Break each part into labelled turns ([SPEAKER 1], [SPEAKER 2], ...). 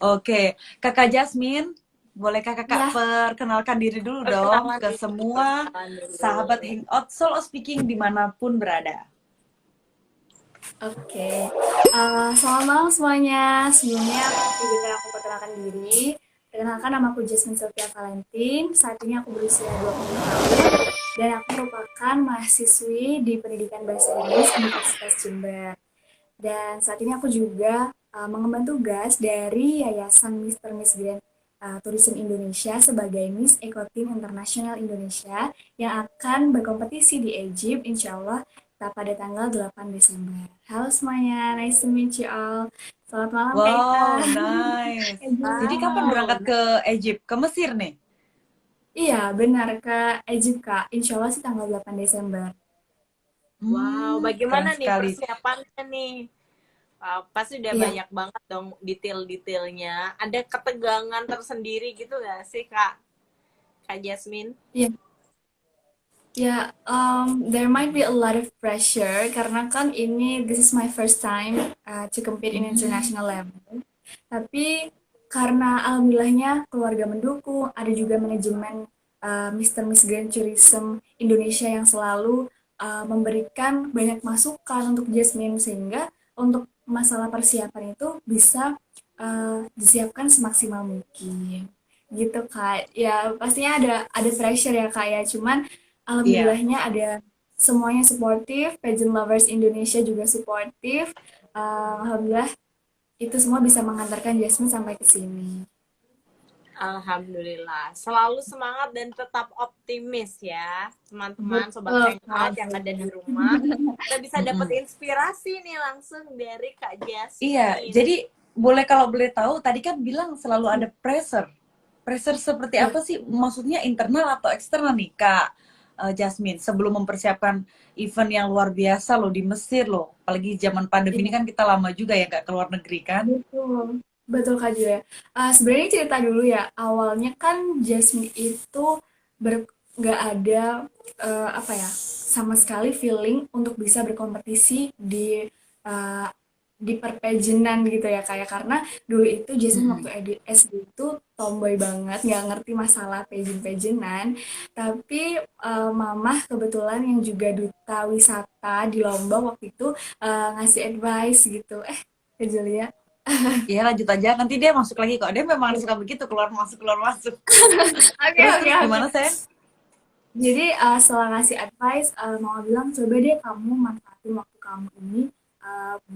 [SPEAKER 1] Oke, Kakak Jasmine, bolehkah Kakak
[SPEAKER 2] Ya,
[SPEAKER 1] perkenalkan diri dulu dong
[SPEAKER 3] Perkenalan
[SPEAKER 1] ke
[SPEAKER 3] dulu,
[SPEAKER 1] semua
[SPEAKER 3] perkenalan
[SPEAKER 1] sahabat
[SPEAKER 3] dulu.
[SPEAKER 1] Hangout Solo Speaking dimanapun berada?
[SPEAKER 2] oke. Selamat malam semuanya. Sebelumnya, izinkan aku perkenalkan diri. Perkenalkan, nama aku Jasmine Sylvia Valentin. Saat ini aku berusia 20 tahun. Dan aku merupakan mahasiswi di Pendidikan Bahasa Inggris Universitas Jember. Dan saat ini aku juga mengemban tugas dari Yayasan Mr. Miss Grand Tourism Indonesia sebagai Miss Eco Team Internasional Indonesia yang akan berkompetisi di Egypt insya Allah pada tanggal 8 Desember. Halo semuanya, nice to meet you all. Selamat malam Kak Ita.
[SPEAKER 1] Wow, nice. Jadi kapan berangkat
[SPEAKER 3] Wow,
[SPEAKER 1] ke Egypt? Ke Mesir nih?
[SPEAKER 2] Iya, benar ke Egypt Kak. Insya Allah sih tanggal 8 Desember.
[SPEAKER 3] wow.
[SPEAKER 1] Keren
[SPEAKER 3] Bagaimana nih
[SPEAKER 1] sekali.
[SPEAKER 3] persiapannya nih? Pasti udah
[SPEAKER 2] Iya,
[SPEAKER 3] banyak banget dong detail-detailnya. Ada ketegangan tersendiri gitu gak sih, Kak Jasmine?
[SPEAKER 2] iya. Ya, there might be a lot of pressure karena kan ini this is my first time to compete in
[SPEAKER 1] Hmm,
[SPEAKER 2] international level. Tapi karena alhamdulillahnya keluarga mendukung, ada juga manajemen Mr. Miss Grand Tourism Indonesia yang selalu memberikan banyak masukan untuk Jasmine sehingga untuk masalah persiapan itu bisa disiapkan semaksimal mungkin. Gitu Kak. Ya pastinya ada pressure ya Kak ya. Cuman
[SPEAKER 1] iya.
[SPEAKER 2] alhamdulillahnya ada semuanya suportif, pageant lovers Indonesia juga suportif. Alhamdulillah itu semua bisa mengantarkan Jasmine sampai ke sini.
[SPEAKER 3] Alhamdulillah. Selalu semangat dan tetap optimis ya, teman-teman, sobat
[SPEAKER 2] Betul,
[SPEAKER 3] Hangout yang ada di rumah. Kita bisa dapat
[SPEAKER 1] Mm-mm.
[SPEAKER 3] inspirasi nih langsung dari Kak
[SPEAKER 1] Iya,
[SPEAKER 3] Jasmine.
[SPEAKER 1] jadi kalau boleh tahu, tadi kan bilang selalu ada pressure. Pressure seperti
[SPEAKER 2] Ya,
[SPEAKER 1] apa sih? Maksudnya internal atau eksternal nih, Kak Jasmine? Sebelum mempersiapkan event yang luar biasa loh di Mesir loh. Apalagi zaman pandemi ini
[SPEAKER 2] iya,
[SPEAKER 1] kan kita lama juga ya nggak keluar negeri kan?
[SPEAKER 2] betul. Betul Kak Julia. Sebenarnya cerita dulu ya. Awalnya kan Jasmine itu nggak ada apa ya sama sekali feeling untuk bisa berkompetisi uh, di perpejenan gitu ya kayak karena dulu itu Jasmine waktu
[SPEAKER 1] Mm-mm.
[SPEAKER 2] SD itu tomboy banget nggak ngerti masalah pageant-pageantan tapi mamah kebetulan yang juga duta wisata di Lombok waktu itu ngasih advice gitu Kak Julia.
[SPEAKER 1] Iya lanjut aja, nanti dia masuk lagi kok. Dia memang suka begitu, keluar masuk, keluar masuk.
[SPEAKER 2] Oke,
[SPEAKER 1] Terus,
[SPEAKER 2] oke,
[SPEAKER 1] terus
[SPEAKER 2] oke.
[SPEAKER 1] gimana, sayang?
[SPEAKER 2] Jadi setelah ngasih advice, mama bilang coba deh kamu manfaatin waktu kamu ini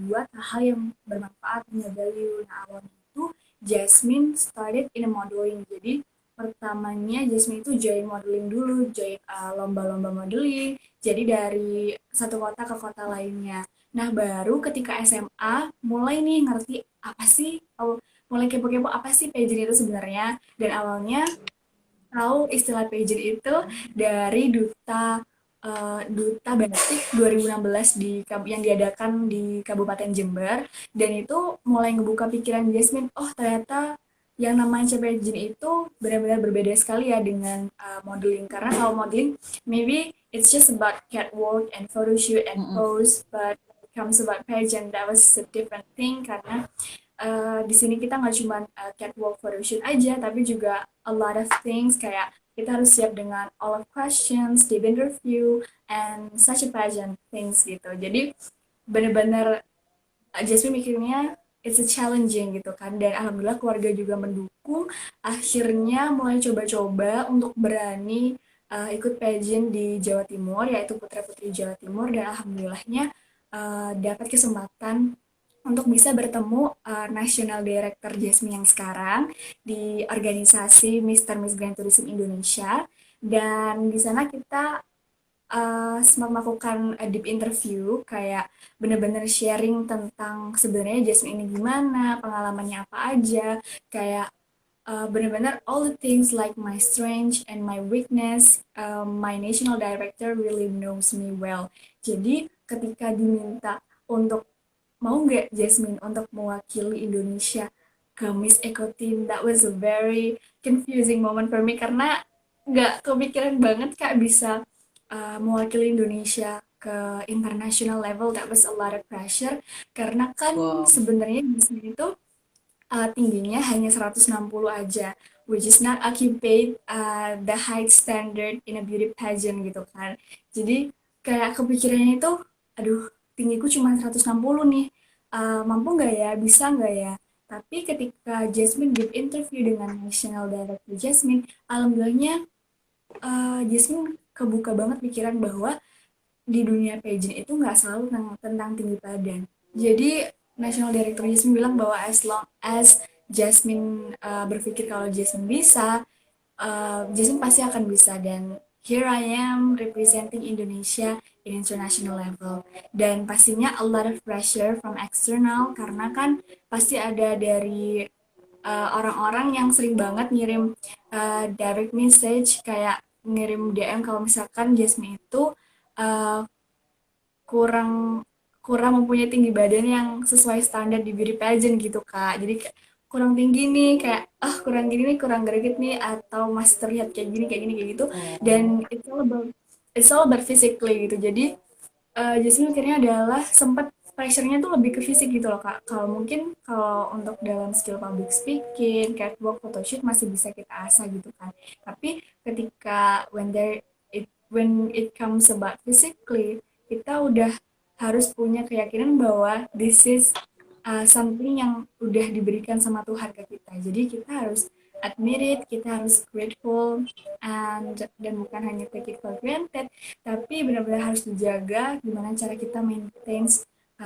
[SPEAKER 2] buat hal yang bermanfaat, punya value. Nah awalnya itu Jasmine started in a modeling. Jadi pertamanya Jasmine itu join modeling dulu, join lomba-lomba modeling. Jadi dari satu kota ke kota lainnya. Nah baru ketika SMA mulai nih ngerti apa sih, mulai kepo-kepo apa sih pageant itu sebenarnya. Dan awalnya tahu istilah pageant itu dari Duta Batik 2016 yang diadakan di Kabupaten Jember dan itu mulai ngebuka pikiran Jasmine, oh ternyata yang namanya pageant itu benar-benar berbeda sekali ya dengan modeling karena kalau modeling maybe it's just about catwalk and photo shoot and
[SPEAKER 1] Mm-mm.
[SPEAKER 2] pose but when it comes about pageant that was a different thing karena di sini kita nggak cuma catwalk photoshoot aja, tapi juga a lot of things kayak kita harus siap dengan all of questions, deep interview, and such a pageant things gitu. Jadi bener-bener Jasmine mikirnya it's a challenging gitu kan dan alhamdulillah keluarga juga mendukung akhirnya mulai coba-coba untuk berani ikut pageant di Jawa Timur yaitu Putra Putri Jawa Timur dan alhamdulillahnya dapat kesempatan untuk bisa bertemu National Director Jasmine yang sekarang di organisasi Mr. Miss Grand Tourism Indonesia dan di sana kita melakukan deep interview kayak bener-bener sharing tentang sebenarnya Jasmine ini gimana, pengalamannya apa aja, kayak bener-bener all the things like my strength and my weakness, my national director really knows me well. Jadi ketika diminta untuk mau nggak Jasmine untuk mewakili Indonesia ke Miss Eco Team, that was a very confusing moment for me karena nggak kepikiran banget Kak bisa mewakili Indonesia ke international level. That was a lot of pressure karena kan
[SPEAKER 1] Wow.
[SPEAKER 2] sebenarnya di sini itu tingginya hanya 160 aja, which is not occupy the high standard in a beauty pageant gitu kan. Jadi kayak kepikirannya itu, aduh tinggiku cuma 160 nih, mampu nggak ya, bisa nggak ya. Tapi ketika Jasmine give interview dengan National Director Jasmine, alhamdulillahnya Jasmine kebuka banget pikiran bahwa di dunia pageant itu nggak selalu tentang tinggi badan. Jadi National Director Jasmine bilang bahwa as long as Jasmine berpikir kalau Jasmine bisa, Jasmine pasti akan bisa. Dan here I am representing Indonesia in international level. Dan pastinya a lot of pressure from external, karena kan pasti ada dari orang-orang yang sering banget ngirim direct message, kayak ngirim DM kalau misalkan Jasmine itu uh, kurang kurang mempunyai tinggi badan yang sesuai standar di beauty pageant gitu kak. Jadi kurang tinggi nih, kayak kurang gini nih, kurang greget nih, atau masih terlihat kayak gini kayak gitu. Dan it's all about physically gitu. Jadi Jasmine akhirnya adalah sempat pressure-nya tuh lebih ke fisik gitu loh kak. Kalau mungkin kalau untuk dalam skill public speaking, catwalk, photoshoot masih bisa kita asah gitu kan. Tapi ketika when it comes about physically, kita udah harus punya keyakinan bahwa this is something yang udah diberikan sama Tuhan ke kita. Jadi kita harus admit it, kita harus grateful, dan bukan hanya take it for granted, tapi benar-benar harus dijaga gimana cara kita maintain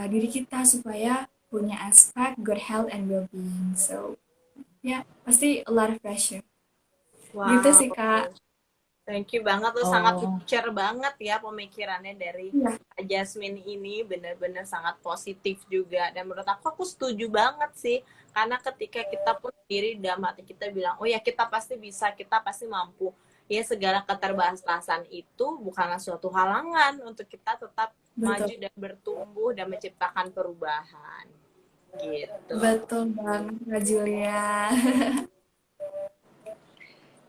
[SPEAKER 2] diri kita supaya punya aspek good health and well-being. So, ya, pasti a lot of pressure. Gitu
[SPEAKER 3] Wow.
[SPEAKER 2] sih, Kak.
[SPEAKER 3] Thank you banget, lu sangat
[SPEAKER 1] Oh,
[SPEAKER 3] mature banget ya pemikirannya dari
[SPEAKER 2] Iya,
[SPEAKER 3] Jasmine ini, benar-benar sangat positif juga. Dan menurut aku setuju banget sih, karena ketika kita pun sendiri dalam hati kita bilang, oh ya kita pasti bisa, kita pasti mampu. Ya segala keterbatasan itu bukanlah suatu halangan untuk kita tetap maju
[SPEAKER 2] betul.
[SPEAKER 3] dan bertumbuh dan menciptakan perubahan. Gitu.
[SPEAKER 2] Betul banget, Kak Julia.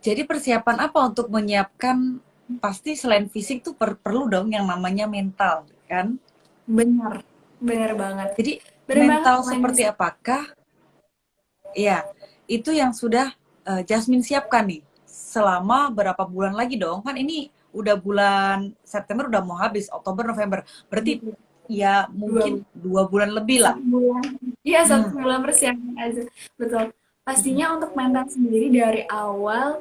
[SPEAKER 1] jadi persiapan apa untuk menyiapkan, pasti selain fisik tuh perlu dong yang namanya mental, kan?
[SPEAKER 2] Benar, benar banget.
[SPEAKER 1] Jadi
[SPEAKER 2] Benar banget,
[SPEAKER 1] mental
[SPEAKER 2] selain
[SPEAKER 1] seperti
[SPEAKER 2] fisik.
[SPEAKER 1] apakah? Ya, itu yang sudah Jasmine siapkan nih. Selama berapa bulan lagi dong? Kan ini udah bulan September udah mau habis, Oktober, November. Berarti ya
[SPEAKER 2] Dua,
[SPEAKER 1] mungkin 2 bulan lebih lah.
[SPEAKER 2] 1 bulan. Iya, satu
[SPEAKER 1] Hmm.
[SPEAKER 2] bulan persiapan aja. Betul.
[SPEAKER 1] Hmm.
[SPEAKER 2] Pastinya untuk mental sendiri dari awal,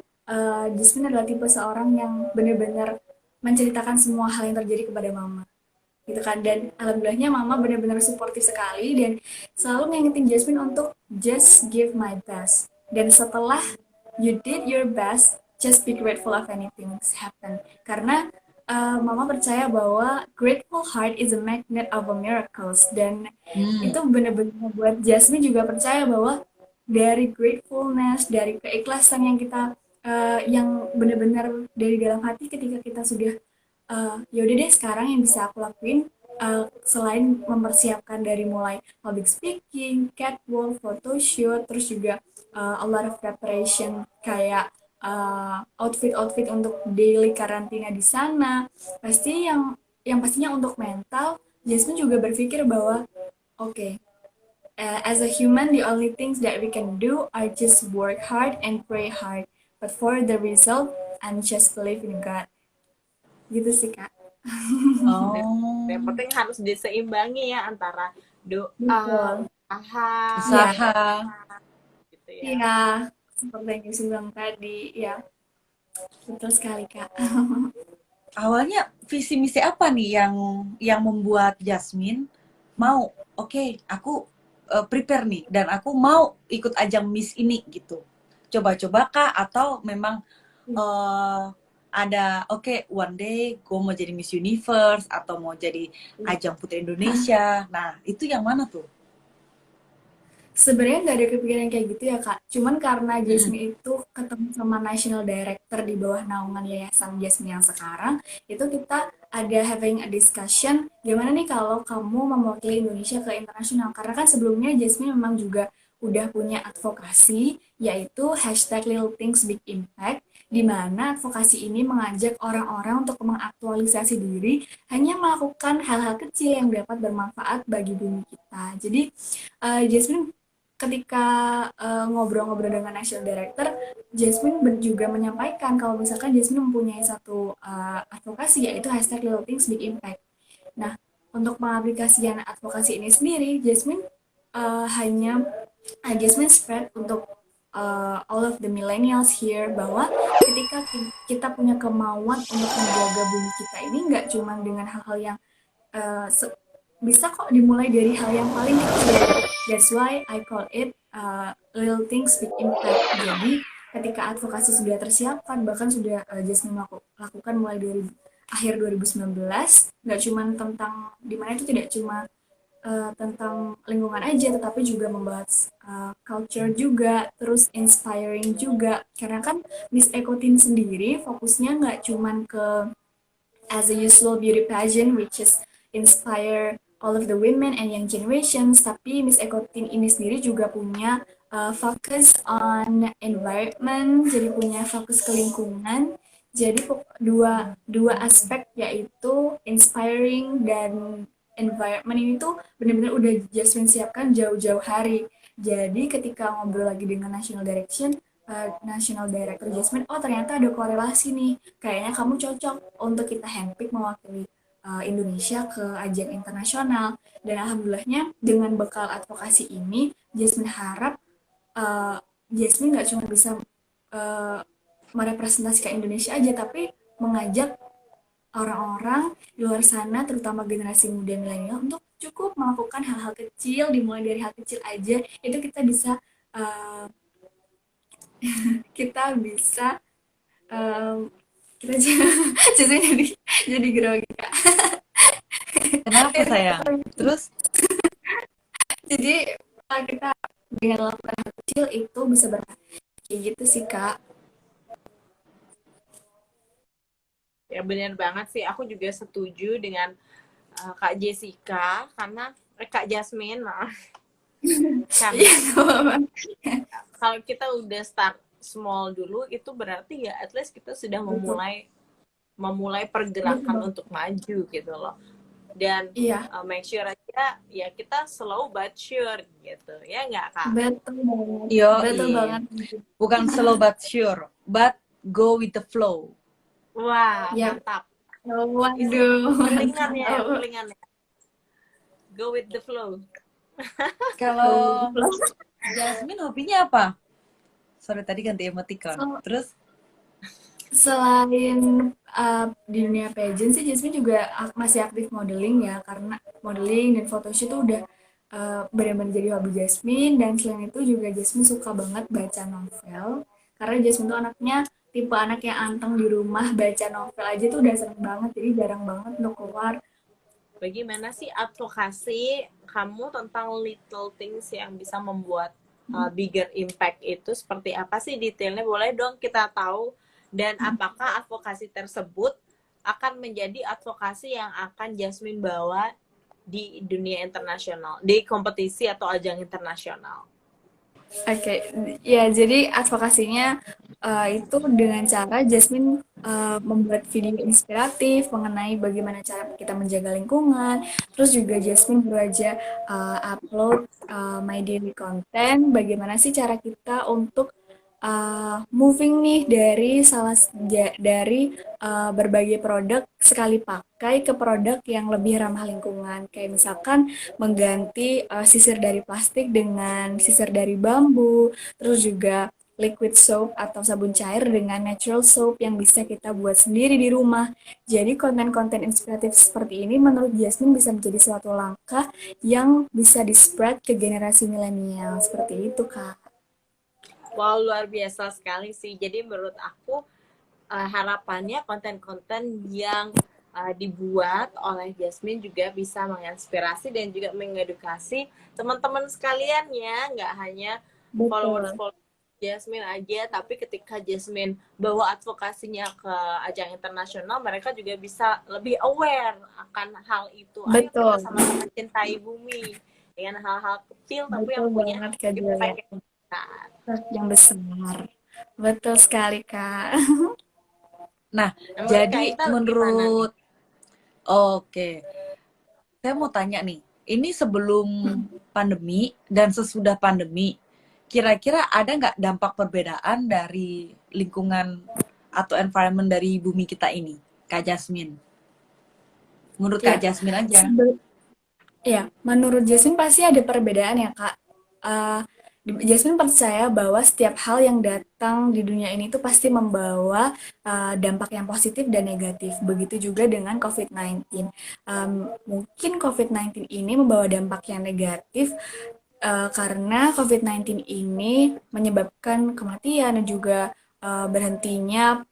[SPEAKER 2] Jasmine adalah tipe seorang yang benar-benar menceritakan semua hal yang terjadi kepada mama. Gitu kan. Dan alhamdulillahnya mama benar-benar suportif sekali dan selalu ngingetin Jasmine untuk just give my best. Dan setelah you did your best, just be grateful of anything that's happen. Karena mama percaya bahwa grateful heart is a magnet of a miracles. Dan
[SPEAKER 1] Hmm.
[SPEAKER 2] itu benar-benar membuat Jasmine juga percaya bahwa dari gratefulness, dari keikhlasan yang kita yang benar-benar dari dalam hati, ketika kita sudah ya udah deh sekarang yang bisa aku lakuin selain mempersiapkan dari mulai public speaking, catwalk, photoshoot, terus juga a lot of preparation kayak outfit-outfit untuk daily karantina di sana. Pasti yang pastinya untuk mental, Jasmine juga berpikir bahwa okay, as a human, the only things that we can do are just work hard and pray hard. But for the result, and just believe in God. Gitu sih, Kak.
[SPEAKER 1] Oh,
[SPEAKER 3] Yang penting harus diseimbangi ya antara doa,
[SPEAKER 2] Betul.
[SPEAKER 3] usaha,
[SPEAKER 2] Iya,
[SPEAKER 1] usaha.
[SPEAKER 3] gitu ya.
[SPEAKER 2] iya. Seperti yang Yusuf bilang tadi, ya. Betul sekali, Kak.
[SPEAKER 1] Awalnya visi misi apa nih yang membuat Jasmine mau, oke, aku prepare nih dan aku mau ikut ajang Miss ini gitu. Coba-coba kah atau memang eh, ada oke, one day gue mau jadi Miss Universe atau mau jadi ajang Putri Indonesia. Nah, itu yang mana tuh?
[SPEAKER 2] Sebenarnya nggak ada kepikiran kayak gitu ya, Kak. Cuman karena
[SPEAKER 1] Mm-mm.
[SPEAKER 2] Jasmine itu ketemu sama National Director di bawah naungan Yayasan Jasmine yang sekarang, itu kita ada having a discussion, gimana nih kalau kamu mewakili Indonesia ke internasional. Karena kan sebelumnya Jasmine memang juga udah punya advokasi, yaitu hashtag Little Things Big Impact, di mana advokasi ini mengajak orang-orang untuk mengaktualisasi diri, hanya melakukan hal-hal kecil yang dapat bermanfaat bagi bumi kita. Jadi, Jasmine ketika ngobrol-ngobrol dengan National Director, Jasmine juga menyampaikan kalau misalkan Jasmine mempunyai satu advokasi, yaitu hashtag Little Things Big Impact. Nah, untuk pengaplikasian advokasi ini sendiri, hanya Jasmine spread untuk all of the millennials here, bahwa ketika kita punya kemauan untuk menjaga bumi kita ini nggak cuma dengan hal-hal yang uh, bisa kok dimulai dari hal yang paling kecil. That's why I call it little things big impact. Jadi ketika advokasi sudah tersiapkan, bahkan sudah Jasmine lakukan mulai dari akhir 2019, nggak cuma tentang, dimana itu tidak cuma tentang lingkungan aja, tetapi juga membahas culture juga, terus inspiring juga. Karena kan Miss Ekotin sendiri fokusnya nggak cuma ke as a usual beauty pageant which is inspire all of the women and young generations, tapi Miss Ekotin ini sendiri juga punya focus on environment, jadi punya fokus ke lingkungan. Jadi dua aspek, yaitu inspiring dan environment, ini tuh benar-benar udah Jasmine siapkan jauh-jauh hari. Jadi ketika ngobrol lagi dengan National Director Jasmine, oh ternyata ada korelasi nih, kayaknya kamu cocok untuk kita handpick mewakili Indonesia ke ajang internasional. Dan alhamdulillahnya dengan bekal advokasi ini, Jasmine harap Jasmine nggak cuma bisa merepresentasikan Indonesia aja, tapi mengajak orang-orang di luar sana, terutama generasi muda milenial, untuk cukup melakukan hal-hal kecil, dimulai dari hal kecil aja, itu kita bisa uh, kita bisa um, kita jadi grogi, Kak.
[SPEAKER 1] Kenapa sayang? Terus
[SPEAKER 2] Jadi kita dengan melakukan hal kecil itu bisa kayak gitu sih, Kak.
[SPEAKER 3] Ya benar banget sih, aku juga setuju dengan Kak Jessica, karena Kak Jasmine, maaf. Karena kalau kita udah start small dulu, itu berarti ya at least kita sudah memulai pergerakan untuk maju gitu loh. Dan
[SPEAKER 2] Iya,
[SPEAKER 3] make sure aja ya kita slow but sure gitu, ya nggak Kak?
[SPEAKER 2] betul banget.
[SPEAKER 1] yo,
[SPEAKER 2] Betul banget.
[SPEAKER 1] bukan slow but sure, but go with the flow.
[SPEAKER 3] Wah,
[SPEAKER 2] Yap.
[SPEAKER 3] mantap.
[SPEAKER 2] Waduh.
[SPEAKER 3] Kelingan ya. Go with the flow.
[SPEAKER 1] Kalau Jasmine hobinya apa? Sorry tadi ganti emoticon. Terus
[SPEAKER 2] Selain di dunia pageant sih, Jasmine juga masih aktif modeling ya, karena modeling dan photoshoot itu udah benar-benar jadi hobi Jasmine. Dan selain itu juga Jasmine suka banget baca novel, karena Jasmine tuh anaknya tipe anak yang anteng di rumah, baca novel aja tuh udah sering banget, jadi jarang banget untuk keluar.
[SPEAKER 3] Bagaimana sih advokasi kamu tentang little things yang bisa membuat bigger impact itu? Seperti apa sih detailnya? Boleh dong kita tahu. Dan apakah advokasi tersebut akan menjadi advokasi yang akan Jasmine bawa di dunia internasional, di kompetisi atau ajang internasional?
[SPEAKER 2] Oke, ya jadi advokasinya itu dengan cara Jasmine membuat video inspiratif mengenai bagaimana cara kita menjaga lingkungan. Terus juga Jasmine baru aja upload my daily content, bagaimana sih cara kita untuk moving nih dari berbagai produk sekali pakai ke produk yang lebih ramah lingkungan. Kayak misalkan mengganti sisir dari plastik dengan sisir dari bambu, terus juga liquid soap atau sabun cair dengan natural soap yang bisa kita buat sendiri di rumah. Jadi konten-konten inspiratif seperti ini menurut Jasmine bisa menjadi suatu langkah yang bisa di-spread ke generasi milenial. Seperti itu, Kak.
[SPEAKER 3] Wow, luar biasa sekali sih. Jadi menurut aku harapannya konten-konten yang dibuat oleh Jasmine juga bisa menginspirasi dan juga mengedukasi teman-teman sekalian ya, nggak hanya followers Jasmine aja, tapi ketika Jasmine bawa advokasinya ke ajang internasional, mereka juga bisa lebih aware akan hal itu. Ayo kita sama-sama cintai bumi dengan hal-hal kecil tapi yang punya impact
[SPEAKER 2] yang besar. Betul sekali, Kak.
[SPEAKER 1] Nah, jadi menurut saya mau tanya nih, ini sebelum pandemi dan sesudah pandemi, kira-kira ada nggak dampak perbedaan dari lingkungan atau environment dari bumi kita ini, Kak Jasmine? Menurut Kak
[SPEAKER 2] Ya,
[SPEAKER 1] Jasmine aja.
[SPEAKER 2] sebe- ya, menurut Jasmine pasti ada perbedaan ya, Kak. Eh, Jasmine percaya bahwa setiap hal yang datang di dunia ini tuh pasti membawa dampak yang positif dan negatif. Begitu juga dengan COVID-19. Mungkin COVID-19 ini membawa dampak yang negatif karena COVID-19 ini menyebabkan kematian dan juga berhentinya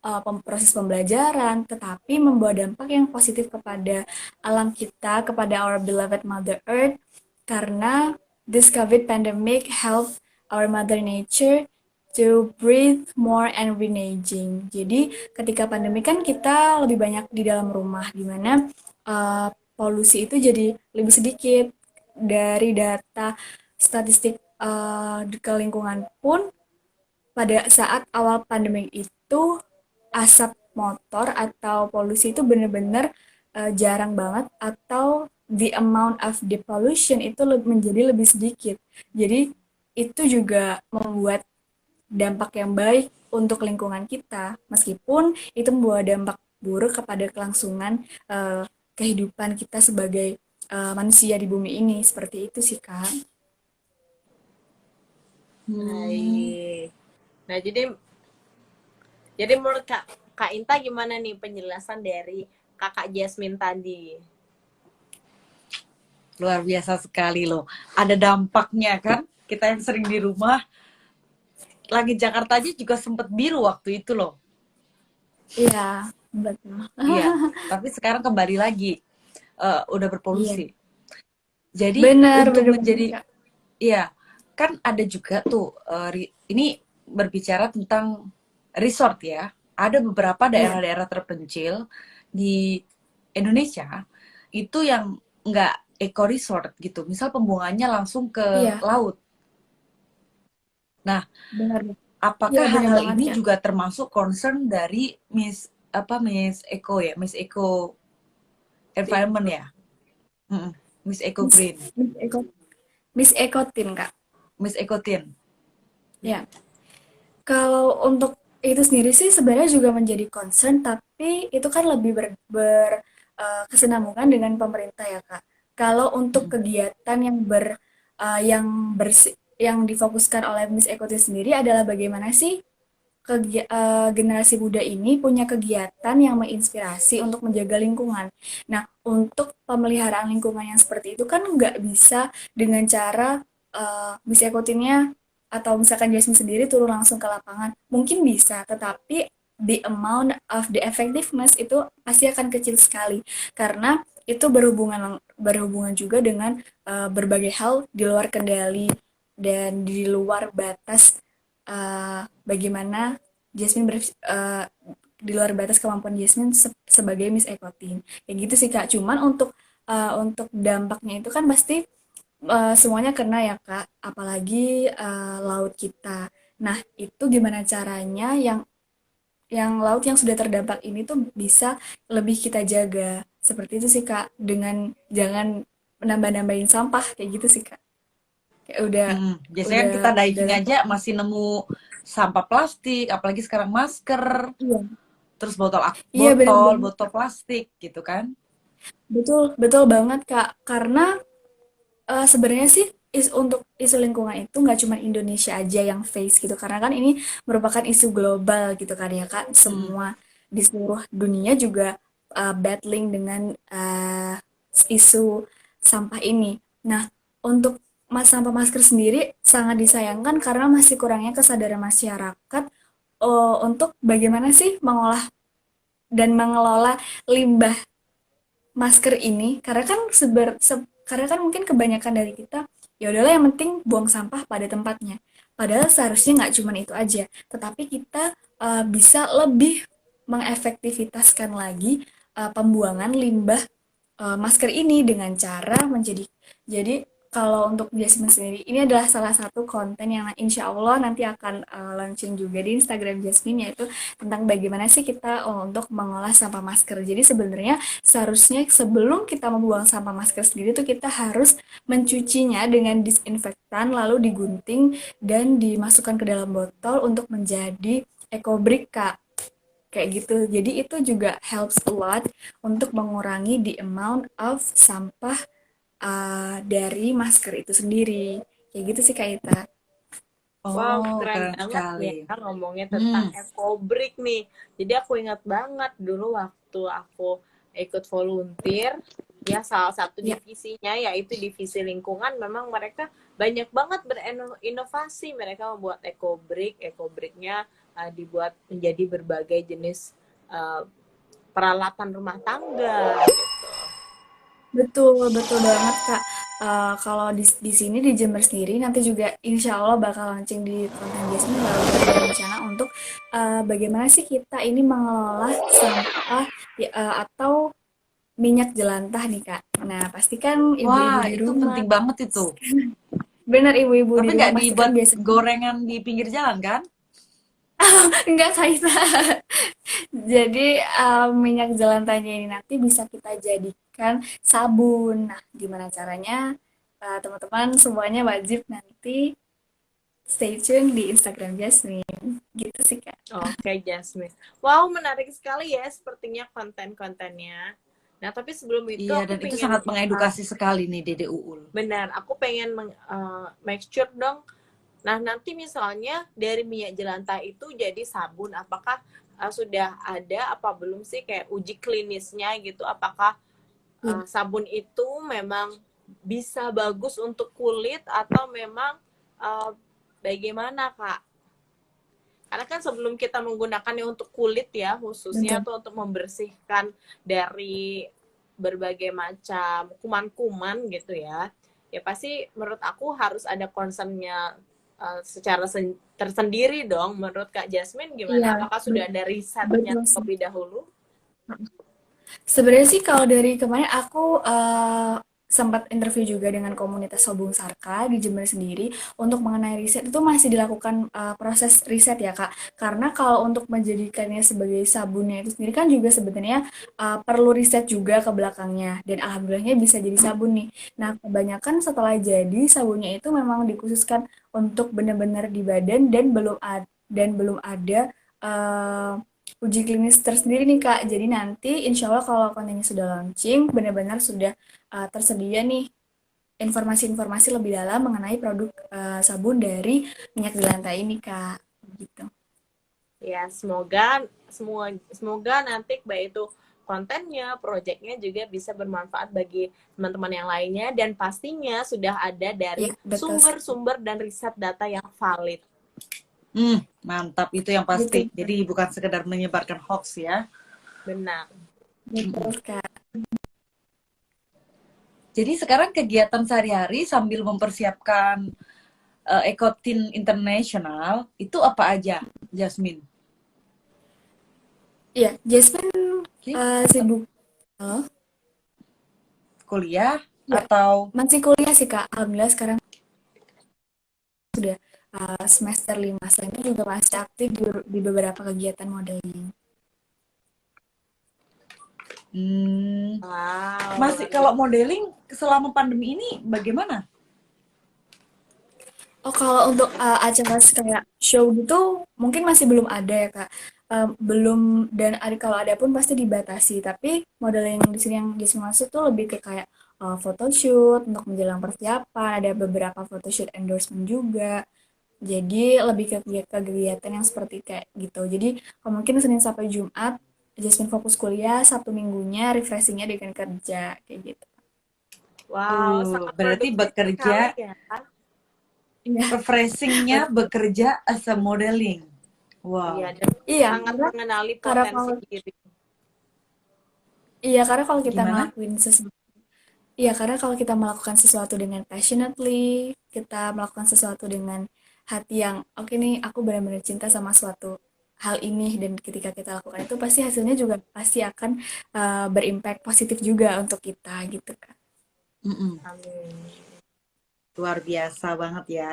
[SPEAKER 2] proses pembelajaran, tetapi membawa dampak yang positif kepada alam kita, kepada our beloved Mother Earth, karena this COVID pandemic helped our Mother Nature to breathe more and renaging. Jadi ketika pandemi kan kita lebih banyak di dalam rumah, di mana polusi itu jadi lebih sedikit. Dari data statistik ke lingkungan pun pada saat awal pandemi itu asap motor atau polusi itu benar-benar jarang banget, atau the amount of the pollution itu menjadi lebih sedikit. Jadi itu juga membuat dampak yang baik untuk lingkungan kita, meskipun itu membawa dampak buruk kepada kelangsungan kehidupan kita sebagai manusia di bumi ini. Seperti itu sih, Kak.
[SPEAKER 1] Hmm.
[SPEAKER 3] Baik. Nah, jadi menurut Kak Inta gimana nih penjelasan dari Kakak Jasmine tadi?
[SPEAKER 1] Luar biasa sekali loh. Ada dampaknya kan? Kita yang sering di rumah, langit Jakarta aja juga sempet biru waktu itu loh.
[SPEAKER 2] Iya, betul.
[SPEAKER 1] Iya, tapi sekarang kembali lagi udah
[SPEAKER 2] Iya,
[SPEAKER 1] berpolusi. Jadi
[SPEAKER 2] benar,
[SPEAKER 1] untuk
[SPEAKER 2] benar banget,
[SPEAKER 1] menjadi,
[SPEAKER 2] Kak.
[SPEAKER 1] iya, kan ada juga tuh ini berbicara tentang resort ya. Ada beberapa
[SPEAKER 2] Iya,
[SPEAKER 1] daerah-daerah terpencil di Indonesia itu yang nggak eco resort gitu. Misal pembuangannya langsung ke
[SPEAKER 2] iya,
[SPEAKER 1] laut. Nah,
[SPEAKER 2] benar. Iya,
[SPEAKER 1] apakah
[SPEAKER 2] benar
[SPEAKER 1] hal-hal
[SPEAKER 2] banget,
[SPEAKER 1] ini
[SPEAKER 2] Kak.
[SPEAKER 1] juga termasuk concern dari Miss Eco ya, Miss Eco Environment ya, Miss Eco
[SPEAKER 2] Miss,
[SPEAKER 1] Green,
[SPEAKER 2] Miss Eko, Miss Ekotin, Kak.
[SPEAKER 1] Miss Eco Teen.
[SPEAKER 2] Ya, kalau untuk itu sendiri sih sebenarnya juga menjadi concern, tapi itu kan lebih kesinambungan dengan pemerintah ya, Kak. Kalau untuk
[SPEAKER 1] Mm-mm.
[SPEAKER 2] kegiatan yang difokuskan oleh Miss Ekoti sendiri adalah bagaimana sih generasi muda ini punya kegiatan yang menginspirasi untuk menjaga lingkungan. Nah, untuk pemeliharaan lingkungan yang seperti itu kan nggak bisa dengan cara Miss Ekotinnya atau misalkan Jasmine sendiri turun langsung ke lapangan. Mungkin bisa, tetapi the amount of the effectiveness itu pasti akan kecil sekali karena itu berhubungan juga dengan berbagai hal di luar kendali dan di luar batas bagaimana Jasmine di luar batas kemampuan Jasmine sebagai Miss Ekotin. Kayak gitu sih, Kak. Cuman untuk dampaknya itu kan pasti semuanya kena ya, Kak. Apalagi laut kita. Nah, itu gimana caranya yang laut yang sudah terdampak ini tuh bisa lebih kita jaga. Seperti itu sih, Kak. Dengan jangan menambah-nambahin sampah kayak gitu sih, Kak. Kayak
[SPEAKER 1] Biasanya kan
[SPEAKER 2] udah
[SPEAKER 1] kita
[SPEAKER 2] udah
[SPEAKER 1] diving aja
[SPEAKER 2] lepas.
[SPEAKER 1] masih nemu sampah plastik, apalagi sekarang masker,
[SPEAKER 2] Iya.
[SPEAKER 1] terus
[SPEAKER 2] Iya, benar banget,
[SPEAKER 1] botol
[SPEAKER 2] Kak.
[SPEAKER 1] plastik gitu kan.
[SPEAKER 2] Betul, betul banget, Kak. Karena sebenarnya sih untuk isu lingkungan itu nggak cuma Indonesia aja yang face gitu, karena kan ini merupakan isu global gitu kan ya, Kak.
[SPEAKER 1] Mm-mm.
[SPEAKER 2] Semua di seluruh dunia juga battling dengan isu sampah ini. Nah, untuk sampah masker sendiri sangat disayangkan karena masih kurangnya kesadaran masyarakat untuk bagaimana sih mengolah dan mengelola limbah masker ini, karena kan karena kan mungkin kebanyakan dari kita ya udahlah yang penting buang sampah pada tempatnya, padahal seharusnya nggak cuma itu aja, tetapi kita bisa lebih mengefektivitaskan lagi pembuangan limbah masker ini dengan cara jadi kalau untuk Jasmine sendiri, ini adalah salah satu konten yang insya Allah nanti akan launching juga di Instagram Jasmine, yaitu tentang bagaimana sih kita untuk mengolah sampah masker. Jadi sebenarnya seharusnya sebelum kita membuang sampah masker sendiri tuh kita harus mencucinya dengan disinfektan, lalu digunting dan dimasukkan ke dalam botol untuk menjadi ekobrik, Kak. Kayak gitu. Jadi itu juga helps a lot untuk mengurangi the amount of sampah dari masker itu sendiri. Kayak gitu sih Kak Ita.
[SPEAKER 3] Wow,
[SPEAKER 1] Oh,
[SPEAKER 3] keren
[SPEAKER 1] keren
[SPEAKER 3] banget
[SPEAKER 1] sekali.
[SPEAKER 3] ya ngomongnya tentang
[SPEAKER 1] Hmm.
[SPEAKER 3] ekobrik nih. Jadi aku ingat banget dulu waktu aku ikut volunteer, ya salah satu
[SPEAKER 2] Ya,
[SPEAKER 3] divisinya yaitu divisi lingkungan, memang mereka banyak banget berinovasi. Mereka membuat ekobrik, ekobriknya dibuat menjadi berbagai jenis uh, peralatan rumah tangga gitu.
[SPEAKER 2] betul, betul banget Kak. Kalau di sini di Jember sendiri nanti juga insya Allah bakal launching di konten Jasmine, lalu ada rencana untuk bagaimana sih kita ini mengelola sampah ya, atau minyak jelantah nih Kak. Nah, pastikan ibu-ibu
[SPEAKER 1] Wah,
[SPEAKER 2] di
[SPEAKER 1] itu
[SPEAKER 2] rumah,
[SPEAKER 1] penting banget itu.
[SPEAKER 2] benar ibu-ibu
[SPEAKER 1] Tapi
[SPEAKER 2] di rumah
[SPEAKER 1] nggak
[SPEAKER 2] pastikan
[SPEAKER 1] dibuat
[SPEAKER 2] biasanya
[SPEAKER 1] gorengan di pinggir jalan kan?
[SPEAKER 2] enggak Kak. Jadi minyak jelantahnya ini nanti bisa kita jadikan sabun. Nah, gimana caranya? Teman-teman semuanya wajib nanti stay tune di Instagram Jasmine. Gitu sih Kak.
[SPEAKER 3] Oke, Jasmine. Wow, menarik sekali ya sepertinya konten-kontennya. Nah, tapi sebelum itu
[SPEAKER 1] Iya,
[SPEAKER 3] aku
[SPEAKER 1] dan itu
[SPEAKER 3] pengen
[SPEAKER 1] sangat mengedukasi sekali nih Dede Uul.
[SPEAKER 3] benar, aku pengen make sure dong. Nah, nanti misalnya dari minyak jelantah itu jadi sabun, apakah sudah ada apa belum sih kayak uji klinisnya gitu? Apakah
[SPEAKER 2] Iya,
[SPEAKER 3] sabun itu memang bisa bagus untuk kulit atau memang uh, bagaimana, Kak? Karena kan sebelum kita menggunakannya untuk kulit ya, khususnya
[SPEAKER 2] betul.
[SPEAKER 3] atau untuk membersihkan dari berbagai macam kuman-kuman gitu ya, ya pasti menurut aku harus ada concernnya secara tersendiri dong. Menurut Kak Jasmine
[SPEAKER 2] Iya,
[SPEAKER 3] gimana? Apakah sudah ada risetnya
[SPEAKER 2] betul sih.
[SPEAKER 3] terlebih dahulu?
[SPEAKER 2] Sebenarnya sih kalau dari kemarin aku sempat interview juga dengan komunitas Sobung Sarka di Jember sendiri untuk mengenai riset itu masih dilakukan proses riset ya Kak. Karena kalau untuk menjadikannya sebagai sabunnya itu sendiri kan juga sebenarnya perlu riset juga ke belakangnya dan alhamdulillahnya bisa jadi sabun nih. Nah, kebanyakan setelah jadi sabunnya itu memang dikhususkan untuk benar-benar di badan dan belum ada eh, uji klinis tersendiri nih Kak. Jadi nanti insya Allah kalau kontennya sudah launching, benar-benar sudah tersedia nih informasi-informasi lebih dalam mengenai produk sabun dari minyak jelantah ini Kak. Gitu.
[SPEAKER 3] Ya, semoga semoga nanti baik itu kontennya, proyeknya juga bisa bermanfaat bagi teman-teman yang lainnya dan pastinya sudah ada dari
[SPEAKER 2] Ya, betul sekali.
[SPEAKER 3] sumber-sumber dan riset data yang valid.
[SPEAKER 1] Mantap itu yang pasti.
[SPEAKER 2] Betul,
[SPEAKER 1] Jadi bukan sekedar menyebarkan hoax ya.
[SPEAKER 3] Benar.
[SPEAKER 2] betul Kak.
[SPEAKER 1] Jadi sekarang kegiatan sehari-hari sambil mempersiapkan Ekotin International itu apa aja, Jasmine?
[SPEAKER 2] Iya, Jasmine
[SPEAKER 1] Oke,
[SPEAKER 2] sibuk. Oh,
[SPEAKER 1] kuliah
[SPEAKER 2] ya,
[SPEAKER 1] atau
[SPEAKER 2] masih kuliah sih Kak. Alhamdulillah sekarang sudah semester 5. Selain itu juga masih aktif di beberapa kegiatan modeling.
[SPEAKER 1] hmm,
[SPEAKER 3] Wow,
[SPEAKER 1] masih
[SPEAKER 3] luar
[SPEAKER 1] kalau
[SPEAKER 3] biasa.
[SPEAKER 1] modeling selama pandemi ini bagaimana?
[SPEAKER 2] Oh, kalau untuk acara kayak show gitu mungkin masih belum ada ya Kak. Belum dan kalau ada pun pasti dibatasi. Tapi model yang di sini yang masuk tuh lebih ke kayak photoshoot untuk menjelang persiapan, ada beberapa photoshoot endorsement juga. Jadi lebih ke kegiatan yang seperti kayak gitu. Jadi mungkin Senin sampai Jumat Jasmine fokus kuliah, Sabtu minggunya refreshingnya dengan kerja kayak gitu.
[SPEAKER 3] Wow, sangat
[SPEAKER 1] Berarti
[SPEAKER 3] produktif
[SPEAKER 1] bekerja,
[SPEAKER 3] sekali ya.
[SPEAKER 2] Iya,
[SPEAKER 1] refreshingnya
[SPEAKER 2] betul.
[SPEAKER 1] bekerja as a modeling.
[SPEAKER 3] Iya,
[SPEAKER 1] Wow,
[SPEAKER 3] dan
[SPEAKER 2] Iya,
[SPEAKER 3] sangat mengenali
[SPEAKER 2] karena
[SPEAKER 3] potensi
[SPEAKER 2] kalau
[SPEAKER 3] diri.
[SPEAKER 2] iya karena kalau kita
[SPEAKER 1] gimana?
[SPEAKER 2] ngelakuin sesuatu Iya, karena kalau kita melakukan sesuatu dengan passionately, kita melakukan sesuatu dengan hati yang, oke nih, aku benar-benar cinta sama suatu hal ini, dan ketika kita lakukan itu, pasti hasilnya juga pasti akan berimpact positif juga untuk kita, gitu kan.
[SPEAKER 1] Mm-mm.
[SPEAKER 3] Amin.
[SPEAKER 1] luar biasa banget ya.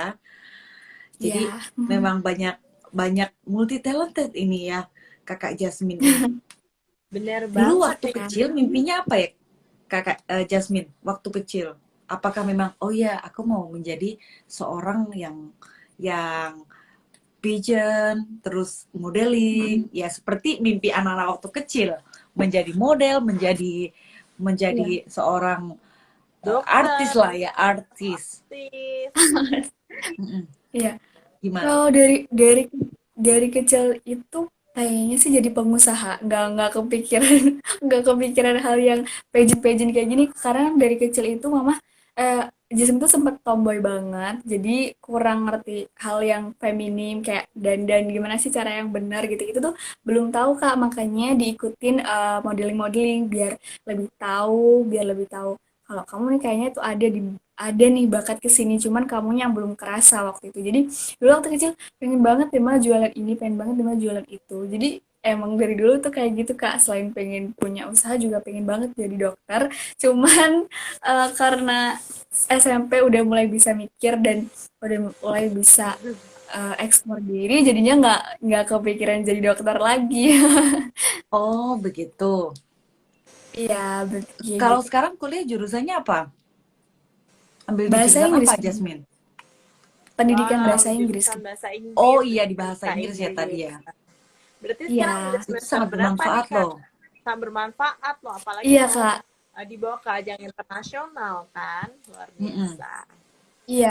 [SPEAKER 1] Jadi
[SPEAKER 2] Ya.
[SPEAKER 1] memang banyak banyak multi talented ini ya Kakak Jasmine ini.
[SPEAKER 3] Bener
[SPEAKER 1] Dulu
[SPEAKER 3] banget
[SPEAKER 1] waktu
[SPEAKER 3] ya.
[SPEAKER 1] kecil mimpinya apa ya Kakak Jasmine waktu kecil? Apakah memang oh ya aku mau menjadi seorang yang pageant, terus modeling,
[SPEAKER 2] Mm-mm.
[SPEAKER 1] ya seperti mimpi anak-anak waktu kecil, menjadi model, menjadi menjadi
[SPEAKER 2] Iya.
[SPEAKER 1] seorang artis
[SPEAKER 3] Dokter,
[SPEAKER 1] lah ya, artis.
[SPEAKER 3] artis.
[SPEAKER 1] Mm-mm.
[SPEAKER 2] Iya.
[SPEAKER 1] Gimana?
[SPEAKER 2] Kalau dari kecil itu kayaknya sih jadi pengusaha, nggak kepikiran nggak kepikiran hal yang pageant-pageant kayak gini karena dari kecil itu mama eh, Jasmine tuh sempet tomboy banget, jadi kurang ngerti hal yang feminim kayak dandan gimana sih cara yang benar gitu itu tuh belum tahu Kak, makanya diikutin modeling-modeling biar lebih tahu kalau kamu nih kayaknya tuh ada nih bakat kesini cuman kamunya yang belum kerasa waktu itu. Jadi dulu waktu kecil pengen banget deh mah jualan ini, pengen banget deh mah jualan itu. Jadi emang dari dulu tuh kayak gitu Kak, selain pengen punya usaha juga pengen banget jadi dokter. Cuman karena SMP udah mulai bisa mikir dan udah mulai bisa eksplor diri, jadinya nggak kepikiran jadi dokter lagi.
[SPEAKER 1] Oh, begitu.
[SPEAKER 2] Iya, kayak
[SPEAKER 1] Kalau
[SPEAKER 2] gitu.
[SPEAKER 1] sekarang kuliah jurusannya apa? Ambil di
[SPEAKER 2] Bahasa
[SPEAKER 1] jurusan apa,
[SPEAKER 2] Inggris,
[SPEAKER 1] Jasmine?
[SPEAKER 2] pendidikan
[SPEAKER 3] Wow,
[SPEAKER 2] bahasa Inggris.
[SPEAKER 3] jurusan bahasa
[SPEAKER 1] Oh
[SPEAKER 3] Inggris,
[SPEAKER 1] iya, di bahasa
[SPEAKER 3] bahasa
[SPEAKER 1] Inggris ya tadi
[SPEAKER 3] Inggris.
[SPEAKER 1] ya.
[SPEAKER 3] Berarti sekarang udah
[SPEAKER 2] Iya,
[SPEAKER 1] Itu
[SPEAKER 3] semester
[SPEAKER 1] sangat
[SPEAKER 3] berapa nih
[SPEAKER 1] bermanfaat
[SPEAKER 3] Kak?
[SPEAKER 1] loh.
[SPEAKER 3] Sangat bermanfaat loh, apalagi
[SPEAKER 2] iya
[SPEAKER 3] mau
[SPEAKER 2] Kak.
[SPEAKER 3] dibawa ke ajang internasional kan, luar
[SPEAKER 1] Mm-mm.
[SPEAKER 3] biasa.
[SPEAKER 2] Iya,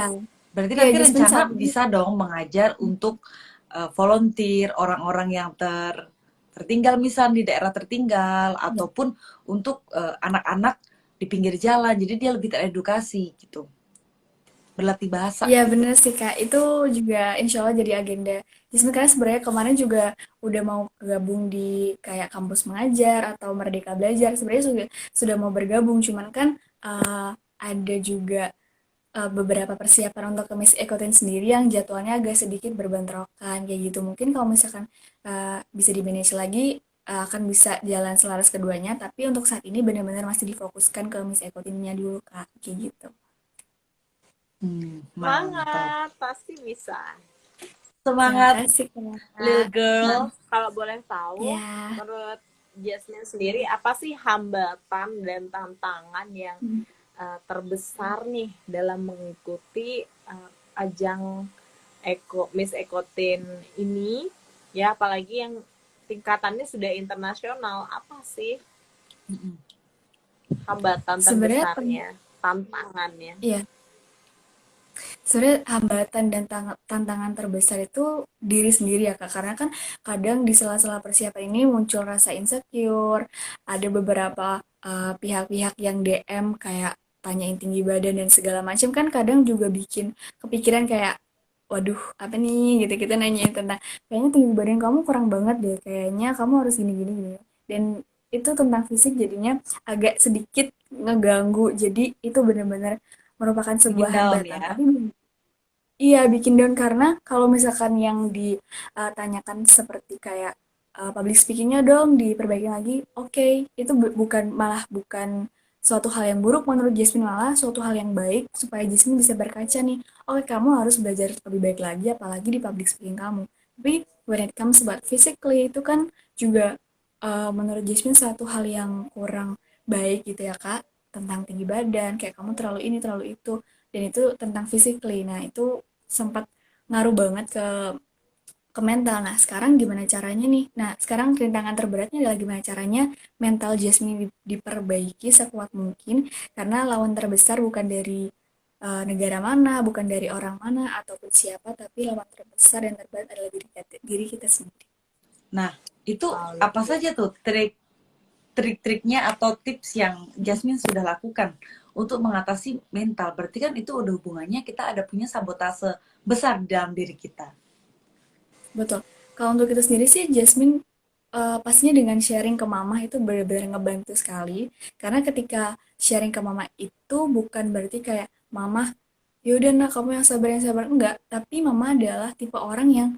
[SPEAKER 1] Berarti
[SPEAKER 2] iya
[SPEAKER 1] nanti
[SPEAKER 2] Jasmine
[SPEAKER 1] rencana
[SPEAKER 2] saat ini.
[SPEAKER 1] bisa dong mengajar untuk volunteer orang-orang yang tertinggal misal di daerah tertinggal ataupun untuk anak-anak di pinggir jalan. Jadi dia lebih teredukasi gitu. Berlatih bahasa
[SPEAKER 2] Iya
[SPEAKER 1] gitu.
[SPEAKER 2] bener sih Kak, itu juga insya Allah jadi agenda. Jasmine karena sebenarnya kemarin juga udah mau gabung di kayak kampus mengajar atau Merdeka Belajar. Sebenarnya sudah mau bergabung, cuman kan ada juga beberapa persiapan untuk ke Miss Ekotin sendiri yang jadwalnya agak sedikit berbentrokan kayak gitu. Mungkin kalau misalkan bisa di manage lagi akan bisa jalan selaras keduanya. Tapi untuk saat ini benar-benar masih difokuskan ke Miss Ekotinnya dulu Kak, kayak gitu.
[SPEAKER 1] Mantap.
[SPEAKER 3] Semangat, pasti bisa.
[SPEAKER 2] Terima
[SPEAKER 1] Semangat
[SPEAKER 2] kasih
[SPEAKER 1] little
[SPEAKER 2] Kak.
[SPEAKER 1] girl.
[SPEAKER 3] Kalau boleh tahu,
[SPEAKER 2] Ya.
[SPEAKER 3] menurut Jasmine sendiri, apa sih hambatan dan tantangan yang terbesar nih dalam mengikuti ajang Miss Ekotin ini? Ya, apalagi yang tingkatannya sudah internasional. Apa sih
[SPEAKER 1] Mm-mm.
[SPEAKER 3] hambatan
[SPEAKER 2] Sebenarnya
[SPEAKER 3] terbesarnya, tantangannya?
[SPEAKER 2] iya, sebenarnya hambatan dan tantangan terbesar itu diri sendiri ya Kak. Karena kan kadang di sela-sela persiapan ini muncul rasa insecure, ada beberapa pihak-pihak yang DM kayak tanyain tinggi badan dan segala macam kan kadang juga bikin kepikiran kayak waduh apa nih gitu kita nanyain tentang kayaknya tinggi badan kamu kurang banget deh kayaknya kamu harus gini gini gini dan itu tentang fisik jadinya agak sedikit ngeganggu jadi itu benar-benar merupakan
[SPEAKER 1] Bikin
[SPEAKER 2] sebuah
[SPEAKER 1] down
[SPEAKER 2] hambatan
[SPEAKER 1] ya.
[SPEAKER 2] tapi iya bikin down karena kalau misalkan yang ditanyakan seperti kayak public speakingnya dong diperbaiki lagi oke itu bukan suatu hal yang buruk menurut Jasmine malah suatu hal yang baik supaya Jasmine bisa berkaca nih oke kamu harus belajar lebih baik lagi apalagi di public speaking kamu tapi when it comes about physically itu kan juga menurut Jasmine satu hal yang kurang baik gitu ya Kak tentang tinggi badan kayak kamu terlalu ini terlalu itu dan itu tentang physically nah itu sempat ngaruh banget ke mental. Nah, sekarang gimana caranya nih? Nah, sekarang rintangan terberatnya adalah gimana caranya mental Jasmine diperbaiki sekuat mungkin karena lawan terbesar bukan dari negara mana, bukan dari orang mana ataupun siapa, tapi lawan terbesar dan terberat adalah diri kita sendiri.
[SPEAKER 1] Nah, itu
[SPEAKER 3] Wow,
[SPEAKER 1] apa saja tuh trik-triknya atau tips yang Jasmine sudah lakukan untuk mengatasi mental? Berarti kan itu udah hubungannya kita ada punya sabotase besar dalam diri kita.
[SPEAKER 2] Betul. Kalau untuk itu sendiri sih Jasmine pastinya dengan sharing ke mama itu benar-benar ngebantu sekali. Karena ketika sharing ke mama itu bukan berarti kayak mama yaudah nak kamu yang sabar enggak. Tapi mama adalah tipe orang yang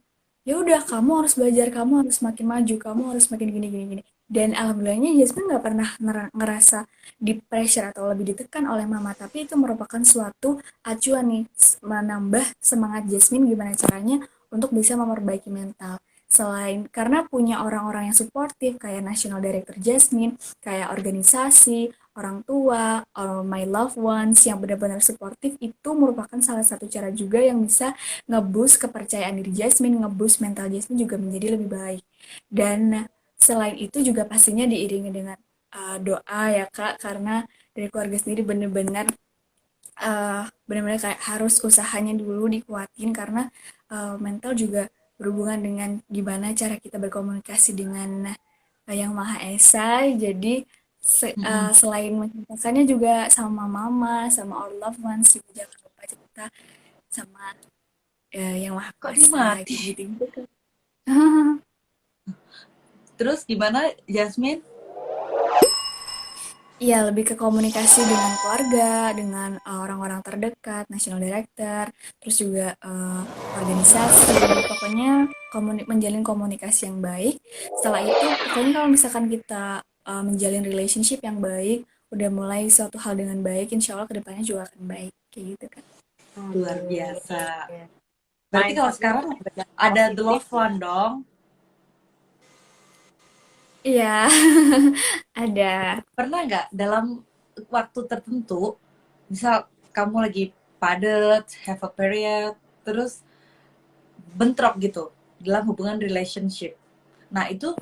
[SPEAKER 2] ya udah kamu harus belajar, kamu harus makin maju, kamu harus makin gini gini gini. Dan alhamdulillahnya Jasmine nggak pernah ngerasa di pressure atau lebih ditekan oleh mama, tapi itu merupakan suatu acuan nih, menambah semangat Jasmine gimana caranya untuk bisa memperbaiki mental. Selain karena punya orang-orang yang suportif kayak National Director Jasmine, kayak organisasi, orang tua, or my loved ones yang benar-benar suportif, itu merupakan salah satu cara juga yang bisa ngeboost kepercayaan diri Jasmine, ngeboost mental Jasmine juga menjadi lebih baik. Dan selain itu juga pastinya diiringi dengan doa ya Kak, karena dari keluarga sendiri benar-benar kayak harus usahanya dulu dikuatin karena mental juga berhubungan dengan gimana cara kita berkomunikasi dengan yang Maha Esa. Jadi
[SPEAKER 1] Mm-mm.
[SPEAKER 2] selain menceritakannya juga sama mama, sama our loved ones, juga jangan lupa cerita sama yang Maha
[SPEAKER 1] Kok dia
[SPEAKER 2] Kuasa
[SPEAKER 1] mati?
[SPEAKER 2] kayak gitu.
[SPEAKER 1] Terus gimana, Jasmine?
[SPEAKER 2] Iya, lebih ke komunikasi dengan keluarga, dengan orang-orang terdekat, national director, terus juga organisasi. Pokoknya menjalin komunikasi yang baik. Setelah itu, pokoknya kalau misalkan kita menjalin relationship yang baik, udah mulai suatu hal dengan baik, insya Allah kedepannya juga akan baik. Kayak gitu kan.
[SPEAKER 1] Luar
[SPEAKER 3] Amin.
[SPEAKER 1] biasa. Berarti kalau
[SPEAKER 3] Mindsetnya
[SPEAKER 1] sekarang
[SPEAKER 3] benar-benar
[SPEAKER 1] ada the
[SPEAKER 3] positif
[SPEAKER 1] loved
[SPEAKER 3] ya.
[SPEAKER 1] one dong.
[SPEAKER 2] Iya, ada.
[SPEAKER 1] Pernah nggak dalam waktu tertentu, misal kamu lagi padet, have a period, terus bentrok gitu dalam hubungan relationship. Nah itu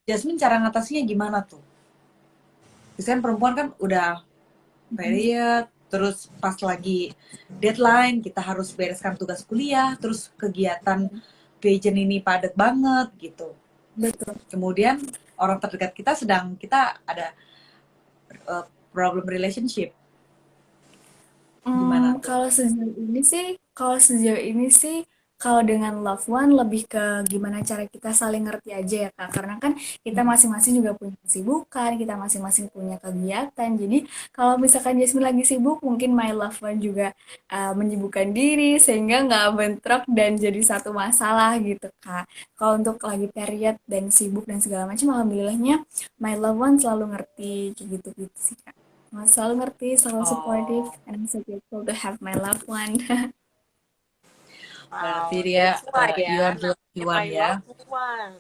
[SPEAKER 1] Jasmine cara ngatasinnya gimana tuh? Biasanya perempuan kan udah period, terus pas lagi deadline kita harus bereskan tugas kuliah, terus kegiatan pageant ini padat banget gitu.
[SPEAKER 2] Betul.
[SPEAKER 1] Kemudian orang terdekat kita sedang kita ada problem relationship. Gimana tuh?
[SPEAKER 2] Kalau sejauh ini sih, kalau dengan loved one lebih ke gimana cara kita saling ngerti aja ya Kak. Karena kan kita
[SPEAKER 1] Hmm.
[SPEAKER 2] masing-masing juga punya kesibukan, kita masing-masing punya kegiatan. Jadi kalau misalkan Jasmine lagi sibuk, mungkin my loved one juga menyibukkan diri sehingga nggak bentrok dan jadi satu masalah gitu Kak. Kalau untuk lagi period dan sibuk dan segala macam, alhamdulillahnya my loved one selalu ngerti kayak gitu-gitu sih Kak. Selalu ngerti, selalu supportive,
[SPEAKER 1] Oh,
[SPEAKER 2] and I'm so grateful to have my loved one.
[SPEAKER 1] berarti
[SPEAKER 3] Wow,
[SPEAKER 1] dia
[SPEAKER 3] that's why
[SPEAKER 1] you are
[SPEAKER 3] ya
[SPEAKER 1] the lucky
[SPEAKER 3] namanya
[SPEAKER 1] one
[SPEAKER 3] my
[SPEAKER 1] ya.
[SPEAKER 3] love one.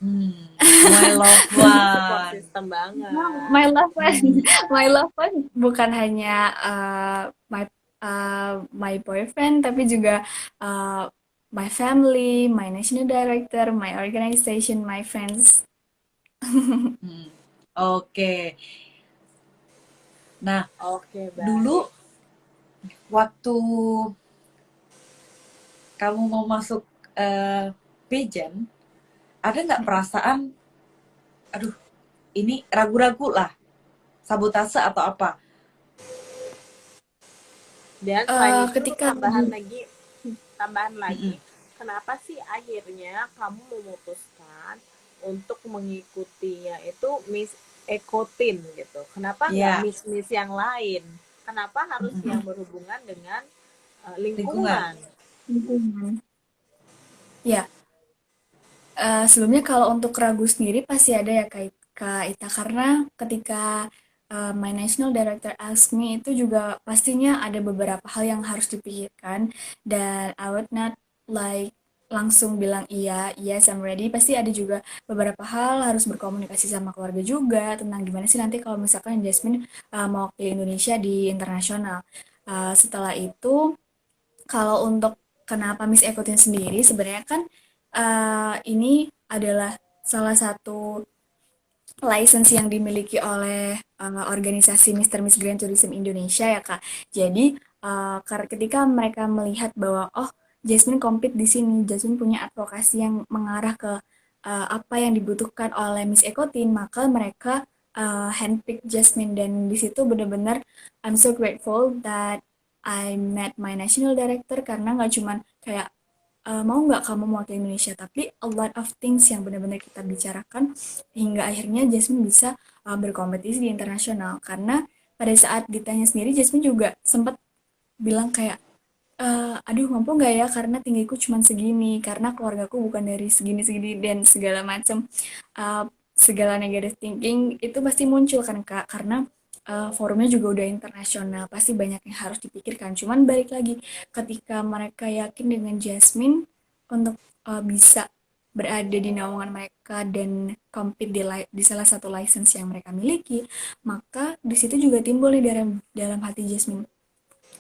[SPEAKER 1] Hmm, my loved
[SPEAKER 3] Support
[SPEAKER 1] one.
[SPEAKER 3] system banget.
[SPEAKER 2] My loved one,
[SPEAKER 1] Hmm,
[SPEAKER 2] my loved one bukan hanya my boyfriend, tapi juga uh, my family, my national director, my organization, my friends.
[SPEAKER 1] hmm. Oke. Nah,
[SPEAKER 3] Oke,
[SPEAKER 1] dulu
[SPEAKER 3] baik.
[SPEAKER 1] waktu kamu mau masuk pageant, ada nggak perasaan, aduh, ini ragu-ragu lah, sabotase atau apa?
[SPEAKER 3] Dan selain itu
[SPEAKER 2] Ketika
[SPEAKER 3] tambahan lagi,
[SPEAKER 1] Mm-mm.
[SPEAKER 3] kenapa sih akhirnya kamu memutuskan untuk mengikutinya itu Miss Ekotin gitu? Kenapa nggak
[SPEAKER 1] Iya,
[SPEAKER 3] Miss yang lain? Kenapa harus
[SPEAKER 1] mm-mm.
[SPEAKER 3] yang berhubungan dengan
[SPEAKER 1] Lingkungan.
[SPEAKER 3] lingkungan?
[SPEAKER 2] lingkungan. Ya, sebelumnya kalau untuk ragu sendiri pasti ada ya Kak Ita, karena ketika my national director ask me itu juga pastinya ada beberapa hal yang harus dipikirkan, dan I would not like langsung bilang iya, yes I'm ready. Pasti ada juga beberapa hal harus berkomunikasi sama keluarga juga tentang gimana sih nanti kalau misalkan Jasmine mewakili Indonesia di internasional. Setelah itu, kalau untuk kenapa Miss Ekutin sendiri, sebenarnya kan ini adalah salah satu license yang dimiliki oleh organisasi Mr. Miss Grand Tourism Indonesia ya Kak. Jadi ketika mereka melihat bahwa oh Jasmine compete di sini, Jasmine punya advokasi yang mengarah ke apa yang dibutuhkan oleh Miss Ekotin, maka mereka handpick Jasmine, dan di situ benar-benar I'm so grateful that I met my national director, karena nggak cuman kayak mau nggak kamu mewakili Indonesia, tapi a lot of things yang benar-benar kita bicarakan hingga akhirnya Jasmine bisa berkompetisi di internasional. Karena pada saat ditanya sendiri, Jasmine juga sempat bilang kayak aduh mampu nggak ya karena tinggiku cuma segini, karena keluargaku bukan dari segini-segini dan segala macam. segala negative thinking itu pasti muncul kan Kak, karena forumnya juga udah internasional, pasti banyak yang harus dipikirkan. Cuman balik lagi, ketika mereka yakin dengan Jasmine untuk bisa berada di naungan mereka dan compete di salah satu license yang mereka miliki, maka di situ juga timbul nih dalam dalam hati Jasmine.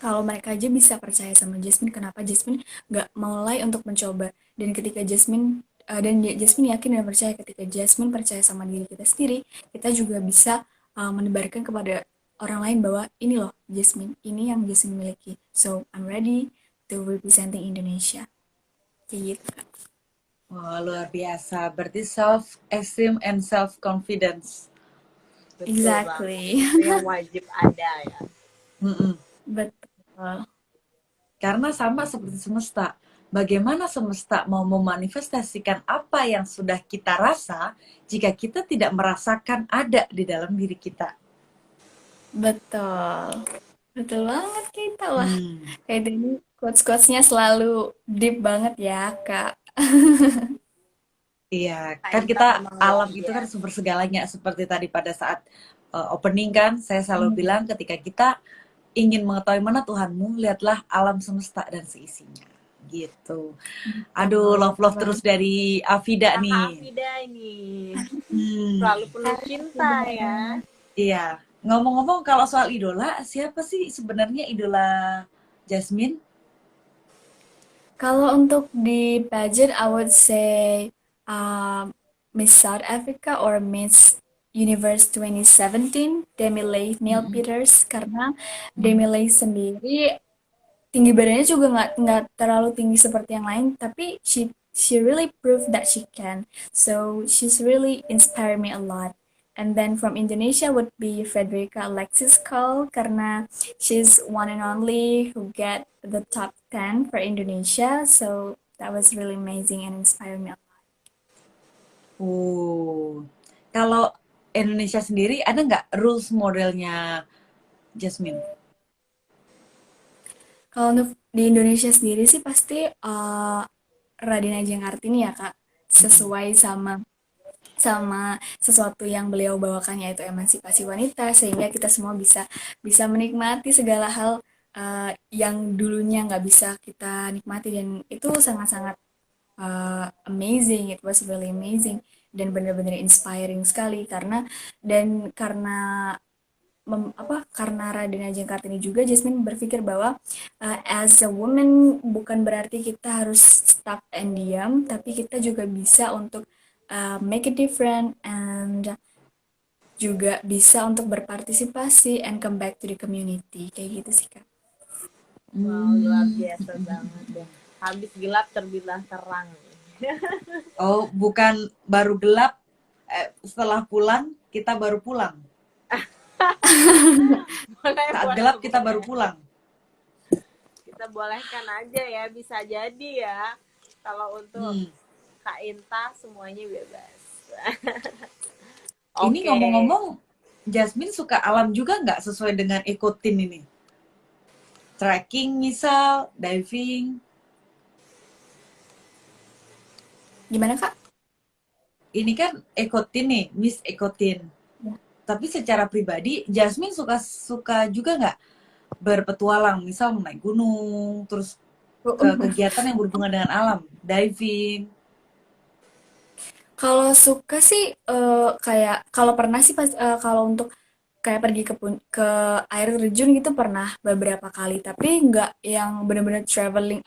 [SPEAKER 2] Kalau mereka aja bisa percaya sama Jasmine, kenapa Jasmine nggak mulai untuk mencoba? Dan ketika Jasmine yakin dan percaya, ketika Jasmine percaya sama diri kita sendiri, kita juga bisa menebarkan kepada orang lain bahwa ini loh Jasmine, ini yang Jasmine miliki. So I'm ready to representing Indonesia. Kayak gitu.
[SPEAKER 1] Wah, luar biasa. Berarti self esteem and self confidence.
[SPEAKER 3] Betul banget.
[SPEAKER 2] Exactly.
[SPEAKER 3] Itu yang wajib ada ya.
[SPEAKER 2] Betul.
[SPEAKER 1] Karena sama seperti semesta. Bagaimana semesta mau memanifestasikan apa yang sudah kita rasa jika kita tidak merasakan ada di dalam diri kita?
[SPEAKER 2] Betul. Betul banget kita. Wah,
[SPEAKER 1] Hmm.
[SPEAKER 2] kayak ini quotes-quotesnya selalu deep banget ya, Kak.
[SPEAKER 1] Iya,
[SPEAKER 3] Kak
[SPEAKER 1] kan
[SPEAKER 3] Intan
[SPEAKER 1] kita
[SPEAKER 3] memang luar
[SPEAKER 1] alam itu kan
[SPEAKER 3] biasa.
[SPEAKER 1] sumber segalanya seperti tadi pada saat opening kan saya selalu bilang ketika kita ingin mengetahui mana Tuhanmu, lihatlah alam semesta dan seisinya. Gitu. Aduh,
[SPEAKER 2] Betul,
[SPEAKER 1] love
[SPEAKER 2] betul
[SPEAKER 1] love terus
[SPEAKER 2] banget.
[SPEAKER 1] dari Afida
[SPEAKER 3] Kakak
[SPEAKER 1] nih.
[SPEAKER 3] Afida ini
[SPEAKER 1] Hmm,
[SPEAKER 3] selalu penuh
[SPEAKER 2] Hai,
[SPEAKER 3] cinta ya.
[SPEAKER 2] Frida.
[SPEAKER 1] iya. Ngomong-ngomong kalau soal idola, siapa sih sebenarnya idola Jasmine?
[SPEAKER 2] Kalau untuk di pageant, I would say um, Miss South Africa or Miss Universe 2017, Demi Neil
[SPEAKER 1] Mm-mm,
[SPEAKER 2] Peters, karena
[SPEAKER 1] mm.
[SPEAKER 2] Demi sendiri tinggi badannya juga nggak terlalu tinggi seperti yang lain, tapi she really proved that she can. So she's really inspired me a lot. And then from Indonesia would be Frederica Alexis Cole karena she's one and only who get the top 10 for Indonesia. So that was really amazing and inspired me a lot.
[SPEAKER 1] Kalau Indonesia sendiri ada nggak rules modelnya Jasmine?
[SPEAKER 2] Kalau untuk di Indonesia sendiri sih pasti Raden Ajeng Kartini ya Kak,
[SPEAKER 1] Mm-mm.
[SPEAKER 2] sesuai sama sama sesuatu yang beliau bawakan yaitu emansipasi wanita sehingga kita semua bisa bisa menikmati segala hal yang dulunya nggak bisa kita nikmati dan itu sangat-sangat amazing, it was really amazing dan benar-benar inspiring sekali karena karena Raden Ajeng Kartini juga Jasmine berpikir bahwa as a woman bukan berarti kita harus stuck and diam, tapi kita juga bisa untuk make it different and juga bisa untuk berpartisipasi and come back to the community kayak gitu sih Kak.
[SPEAKER 3] Wow, luar
[SPEAKER 1] Hmm.
[SPEAKER 3] biasa banget ya. Habis gelap terbitlah terang.
[SPEAKER 1] Oh, bukan baru gelap, setelah pulang kita baru pulang.
[SPEAKER 3] Boleh,
[SPEAKER 1] Saat
[SPEAKER 3] boleh,
[SPEAKER 1] gelap kita baru
[SPEAKER 3] boleh.
[SPEAKER 1] pulang.
[SPEAKER 3] Kita bolehkan aja ya, bisa jadi ya. Kalau untuk
[SPEAKER 1] Hmm.
[SPEAKER 3] Kak Inta semuanya bebas.
[SPEAKER 1] Ini
[SPEAKER 3] Oke.
[SPEAKER 1] ngomong-ngomong, Jasmine suka alam juga nggak sesuai dengan ikutin ini? Trekking misal, diving.
[SPEAKER 2] Gimana Kak?
[SPEAKER 1] Ini kan ikutin nih, Miss ikutin.
[SPEAKER 2] Ya.
[SPEAKER 1] Tapi secara pribadi, Jasmine suka suka juga nggak berpetualang, misal naik gunung, terus ke kegiatan yang berhubungan dengan alam, diving.
[SPEAKER 2] Kalau suka sih kayak kalau pernah sih kalau untuk kayak pergi ke air terjun gitu pernah beberapa kali tapi nggak yang benar-benar traveling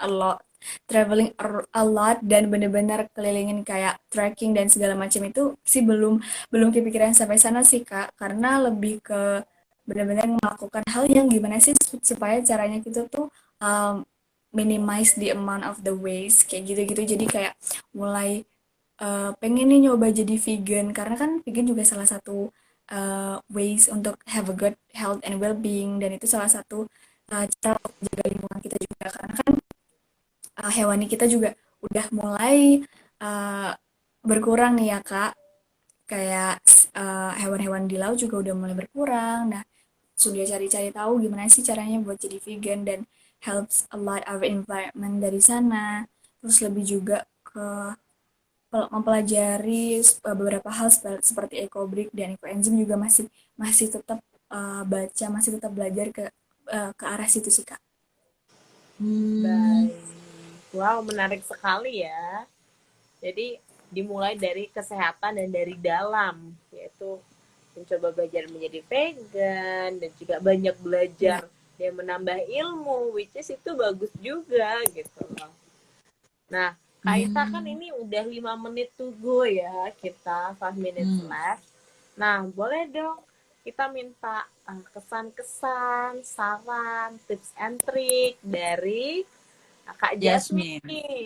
[SPEAKER 2] a lot dan benar-benar kelilingin kayak trekking dan segala macam itu sih belum belum kepikiran sampai sana sih Kak karena lebih ke benar-benar melakukan hal yang gimana sih supaya caranya kita tuh um, minimize the amount of the waste kayak gitu-gitu jadi kayak mulai pengen nih nyoba jadi vegan karena kan vegan juga salah satu ways untuk have a good health and well-being dan itu salah satu cara untuk menjaga lingkungan kita juga karena kan hewani kita juga udah mulai uh, berkurang nih ya Kak kayak hewan-hewan di laut juga udah mulai berkurang nah sudah cari-cari tahu gimana sih caranya buat jadi vegan dan helps a lot our environment dari sana terus lebih juga ke mempelajari beberapa hal seperti EcoBrick dan EcoEngine juga masih masih tetap baca, masih tetap belajar ke arah situ sih Kak.
[SPEAKER 1] Hmm,
[SPEAKER 3] Baik. Wow, menarik sekali ya. Jadi dimulai dari kesehatan dan dari dalam, yaitu mencoba belajar menjadi vegan dan juga banyak
[SPEAKER 2] Ya,
[SPEAKER 3] belajar dan menambah ilmu, which is itu bagus juga gitu loh. Nah, Kak Ita kan
[SPEAKER 1] hmm,
[SPEAKER 3] ini udah 5 menit to go ya, kita 5 minutes
[SPEAKER 1] hmm.
[SPEAKER 3] left. Nah, boleh dong kita minta kesan-kesan, saran, tips and trick dari Kak Jasmine
[SPEAKER 1] Jasmine.
[SPEAKER 3] nih.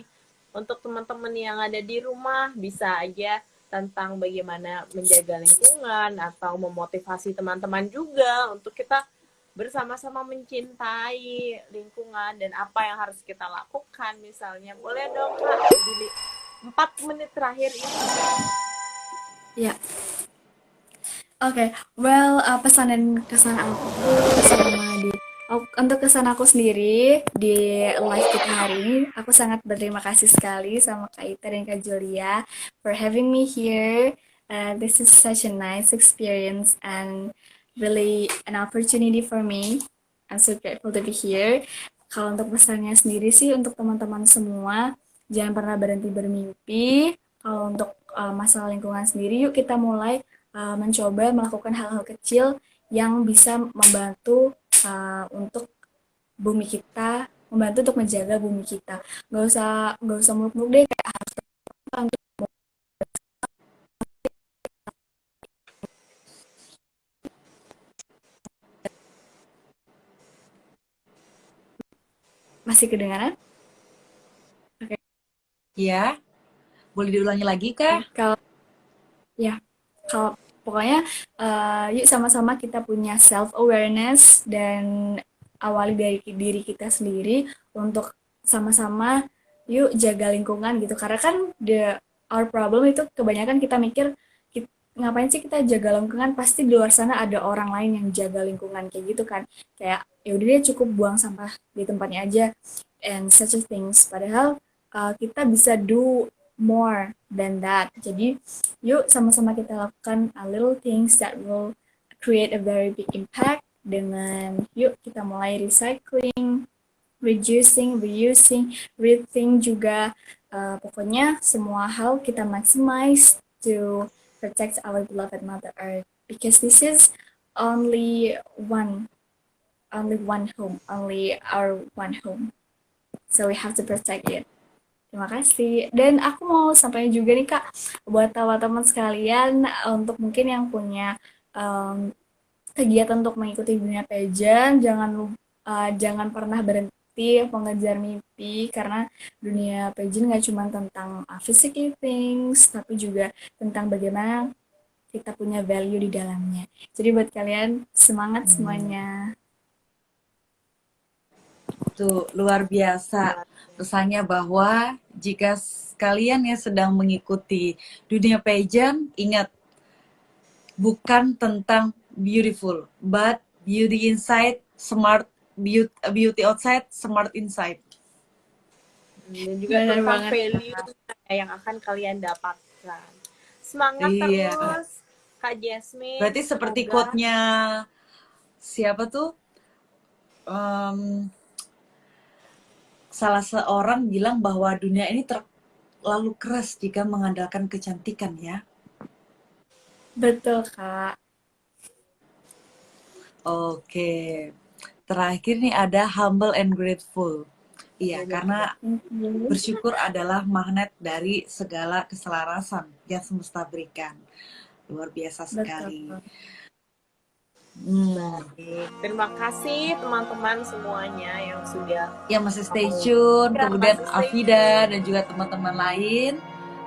[SPEAKER 3] Untuk teman-teman yang ada di rumah, bisa aja tentang bagaimana menjaga lingkungan atau memotivasi teman-teman juga untuk kita bersama-sama mencintai lingkungan dan apa yang harus kita lakukan misalnya. Boleh dong Kak, di 4 menit terakhir ini.
[SPEAKER 2] ya. Oke, well, pesan dan kesan aku selama untuk kesan aku sendiri di live kita hari ini, aku sangat berterima kasih sekali sama Kak Ita dan Kak Julia for having me here. This is such a nice experience and really an opportunity for me. I'm so grateful to be here. Kalau untuk pesannya sendiri sih untuk teman-teman semua, jangan pernah berhenti bermimpi. Kalau untuk masalah lingkungan sendiri, yuk kita mulai mencoba melakukan hal-hal kecil yang bisa membantu untuk bumi kita, membantu untuk menjaga bumi kita. Gak usah muluk-muluk deh kayak harus masih kedengaran. Oke,
[SPEAKER 1] Ya, boleh diulangi lagi kah?
[SPEAKER 2] kalau ya kalau pokoknya yuk sama-sama kita punya self awareness dan awali dari diri kita sendiri untuk sama-sama yuk jaga lingkungan gitu karena kan our problem itu kebanyakan kita mikir ngapain sih kita jaga lingkungan pasti di luar sana ada orang lain yang jaga lingkungan kayak gitu kan kayak ya udah deh cukup buang sampah di tempatnya aja and such a things padahal kita bisa do more than that jadi yuk sama-sama kita lakukan a little things that will create a very big impact dengan yuk kita mulai recycling, reducing, reusing, rethink juga. Pokoknya semua hal kita maximize to protect our beloved Mother Earth because this is only one, only one home, only our one home. So we have to protect it. Terima kasih. Dan aku mau sampaikan juga nih Kak, buat teman-teman sekalian untuk mungkin yang punya um, kegiatan untuk mengikuti dunia pageant, jangan pernah berhenti mengejar mimpi karena dunia pageant nggak cuma tentang physical things, tapi juga tentang bagaimana kita punya value di dalamnya. Jadi buat kalian semangat
[SPEAKER 1] Hmm,
[SPEAKER 2] semuanya.
[SPEAKER 1] tuh luar biasa pesannya bahwa jika kalian yang sedang mengikuti dunia pageant, ingat bukan tentang beautiful, but beauty inside, smart beauty outside, smart inside.
[SPEAKER 3] Dan juga
[SPEAKER 2] Benar
[SPEAKER 3] tentang
[SPEAKER 2] banget.
[SPEAKER 3] value yang akan kalian dapatkan. Semangat
[SPEAKER 1] Iya.
[SPEAKER 3] terus, Kak Jasmine.
[SPEAKER 1] Berarti seperti
[SPEAKER 3] Semoga
[SPEAKER 1] quote-nya siapa tuh? Em, Salah seorang bilang bahwa dunia ini terlalu keras jika mengandalkan kecantikan ya.
[SPEAKER 2] Betul Kak.
[SPEAKER 1] Oke. Terakhir nih ada humble and grateful. Iya, karena
[SPEAKER 2] Thank you.
[SPEAKER 1] bersyukur adalah magnet dari segala keselarasan yang semesta berikan. Luar biasa sekali.
[SPEAKER 2] Betul.
[SPEAKER 3] baik. Terima kasih teman-teman semuanya yang sudah
[SPEAKER 1] Yang masih stay tune,
[SPEAKER 3] Ya,
[SPEAKER 1] kemudian
[SPEAKER 3] masih stay
[SPEAKER 1] Afida dan juga teman-teman lain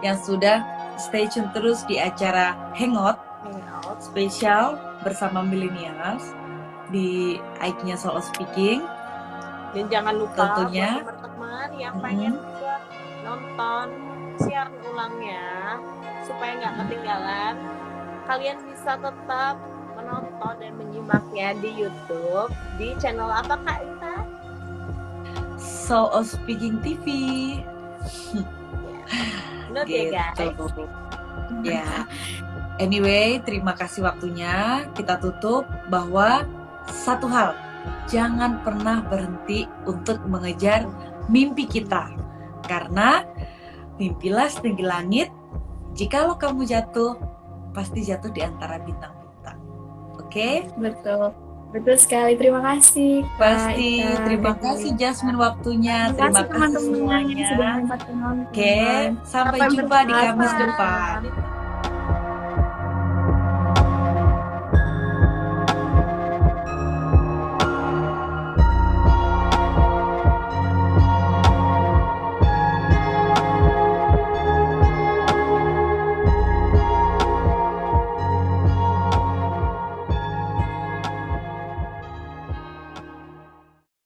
[SPEAKER 1] yang sudah stay tune terus di acara Hangout
[SPEAKER 3] hangout.
[SPEAKER 1] spesial bersama Millennials di IG-nya Solo Speaking.
[SPEAKER 3] Dan jangan lupa
[SPEAKER 1] Tentunya.
[SPEAKER 3] buat teman-teman yang pengen juga nonton siaran ulangnya supaya nggak ketinggalan, kalian bisa tetap menonton dan menyimaknya di YouTube di channel apa Kak Ita?
[SPEAKER 1] Solo Speaking TV.
[SPEAKER 3] Note ya guys.
[SPEAKER 1] Gitu. Ya. Anyway, terima kasih waktunya. Kita tutup bahwa satu hal, jangan pernah berhenti untuk mengejar mimpi kita. Karena mimpilah setinggi langit. Jikalau kamu jatuh, pasti jatuh di antara bintang-bintang. Oke?
[SPEAKER 2] Betul. Betul sekali. Terima kasih, Kak
[SPEAKER 1] Pasti.
[SPEAKER 2] Ika.
[SPEAKER 1] Terima kasih Jasmine waktunya.
[SPEAKER 2] Terima kasih teman-teman yang
[SPEAKER 1] semuanya.
[SPEAKER 2] sudah menyempatkan nonton.
[SPEAKER 1] Oke, sampai jumpa di Kamis depan.